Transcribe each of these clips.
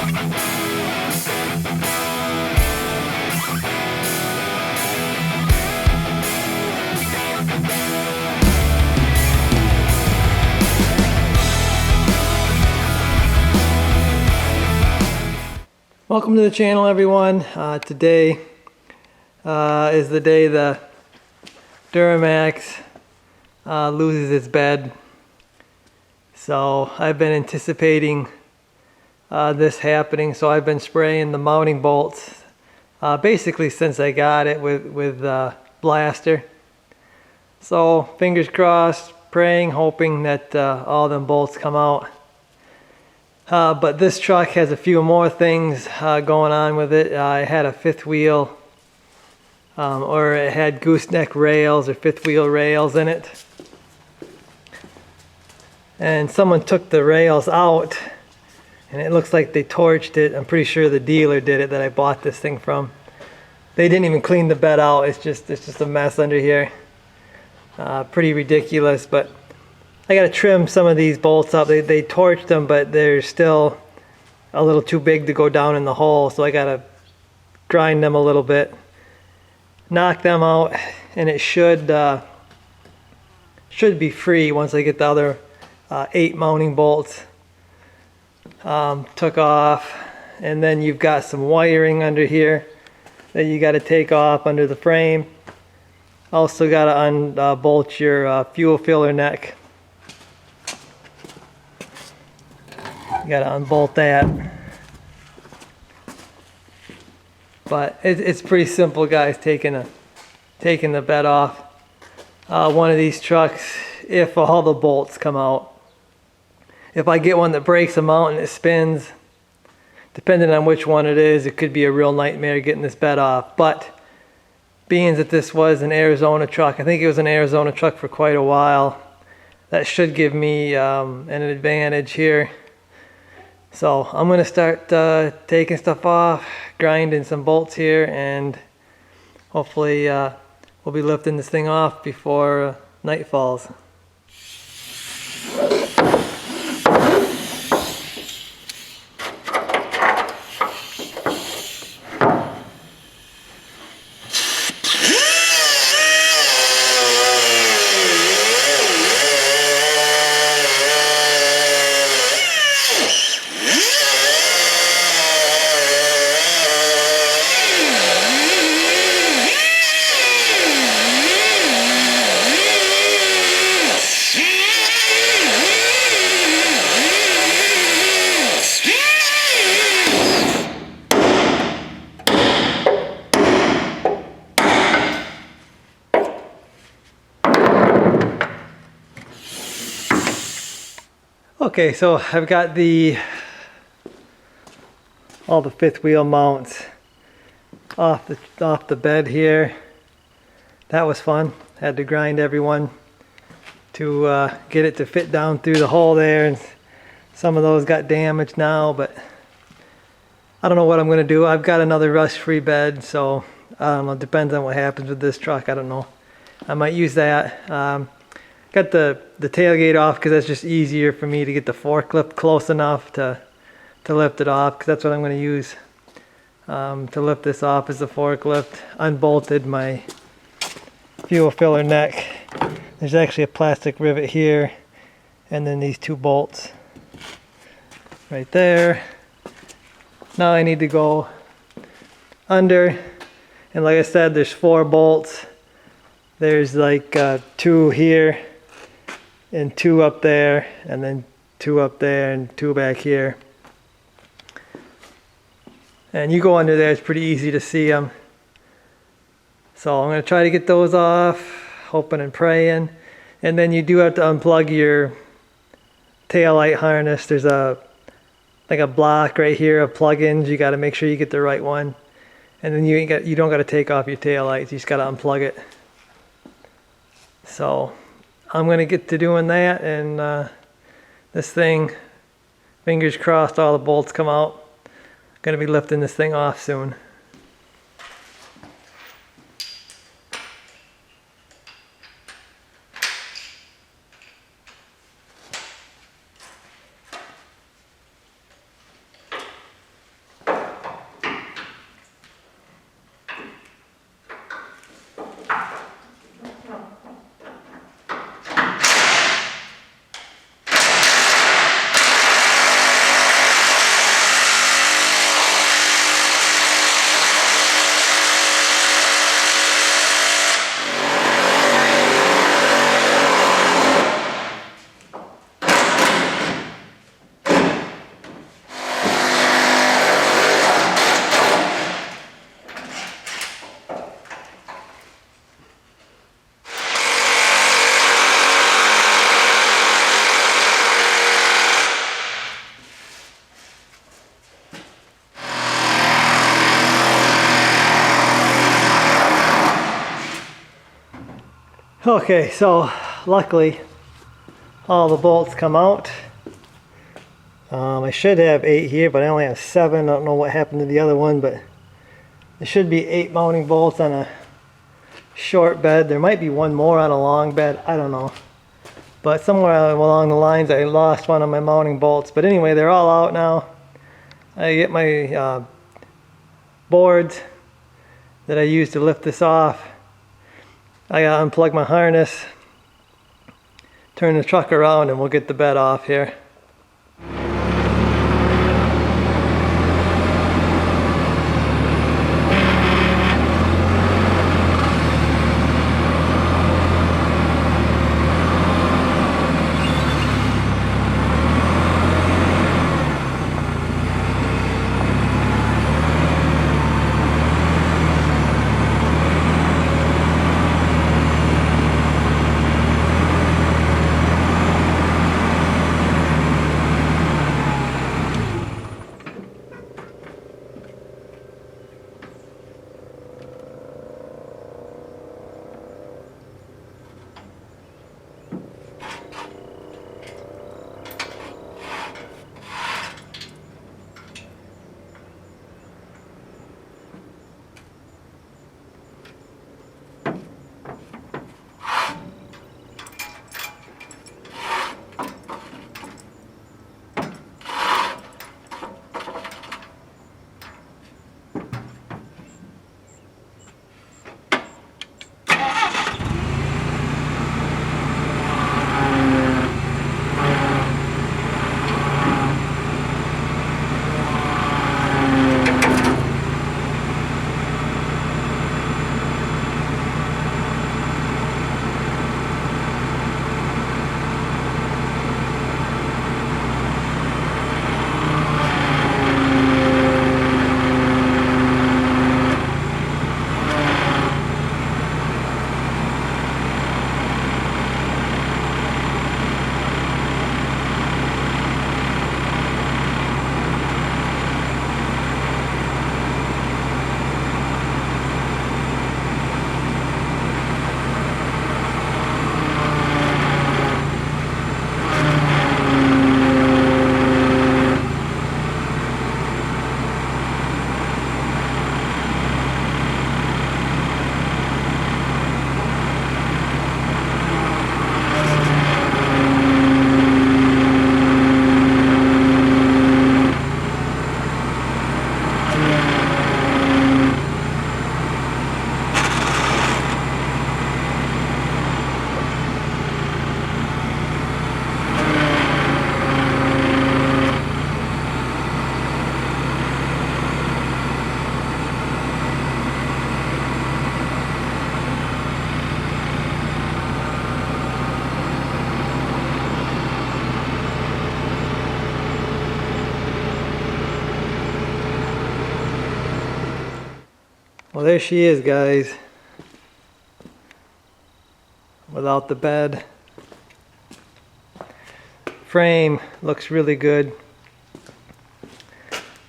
Welcome to the channel, everyone. Today is the day the Duramax loses its bed. So I've been anticipating this happening, so I've been spraying the mounting bolts basically since I got it with blaster. So fingers crossed, praying, hoping that all them bolts come out. But this truck has a few more things going on with it. It had a fifth wheel, or it had gooseneck rails or fifth wheel rails in it. And someone took the rails out, and it looks like they torched it. I'm pretty sure the dealer did it that I bought this thing from. They didn't even clean the bed out. It's just a mess under here. Pretty ridiculous, but I gotta trim some of these bolts up. They torched them, but they're still a little too big to go down in the hole, so I gotta grind them a little bit, knock them out, and it should be free once I get the other 8 mounting bolts took off. And then you've got some wiring under here that you got to take off under the frame. Also got to unbolt your fuel filler neck. You got to unbolt that. But it's pretty simple, guys, taking the bed off one of these trucks if all the bolts come out. If I get one that breaks them out and it spins, depending on which one it is, it could be a real nightmare getting this bed off. But being that this was an Arizona truck, I think it was an Arizona truck for quite a while, that should give me an advantage here. So I'm going to start taking stuff off, grinding some bolts here, and hopefully we'll be lifting this thing off before night falls. Okay, so I've got all the fifth wheel mounts off the bed here. That was fun. Had to grind everyone to get it to fit down through the hole there, and some of those got damaged now, but I don't know what I'm going to do. I've got another rust-free bed, so I don't know. It depends on what happens with this truck. I don't know. I might use that. Got the tailgate off because that's just easier for me to get the forklift close enough to lift it off, because that's what I'm going to use to lift this off is the forklift. Unbolted my fuel filler neck. There's actually a plastic rivet here, and then these 2 bolts right there. Now I need to go under, and like I said, there's 4 bolts. There's like 2 here and 2 up there, and then 2 up there and 2 back here. And you go under there, it's pretty easy to see them. So I'm going to try to get those off, hoping and praying. And then you do have to unplug your taillight harness. There's like a block right here of plug-ins. You got to make sure you get the right one. And then you don't got to take off your taillights. You just got to unplug it. So I'm going to get to doing that, and this thing, fingers crossed all the bolts come out. Going to be lifting this thing off soon. Okay, so luckily all the bolts come out. I should have 8 here, but I only have 7. I don't know what happened to the other one, but there should be 8 mounting bolts on a short bed. There might be one more on a long bed, I don't know. But somewhere along the lines I lost one of my mounting bolts. But anyway, they're all out now. I get my boards that I use to lift this off. I gotta unplug my harness, turn the truck around, and we'll get the bed off here. Well, there she is, guys, without the bed. Frame looks really good.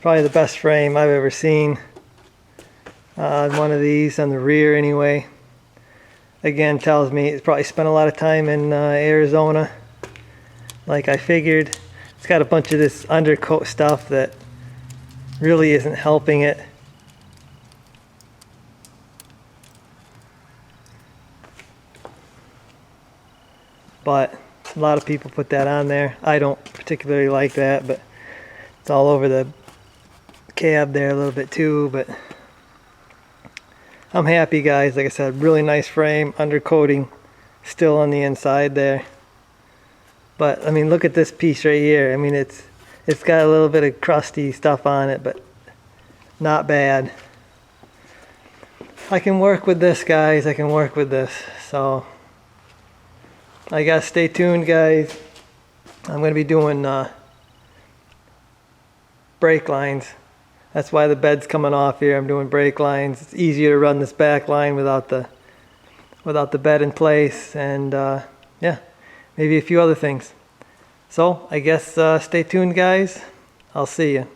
Probably the best frame I've ever seen. One of these on the rear anyway. Again, tells me it's probably spent a lot of time in Arizona, like I figured. It's got a bunch of this undercoat stuff that really isn't helping it. But a lot of people put that on there. I don't particularly like that, but it's all over the cab there a little bit too. But I'm happy, guys. Like I said, really nice frame, undercoating still on the inside there. But I mean, look at this piece right here. I mean, it's got a little bit of crusty stuff on it, but not bad. I can work with this, guys. I can work with this. So I guess stay tuned, guys. I'm going to be doing brake lines. That's why the bed's coming off here. I'm doing brake lines. It's easier to run this back line without the bed in place, and yeah, maybe a few other things. So I guess stay tuned, guys. I'll see you.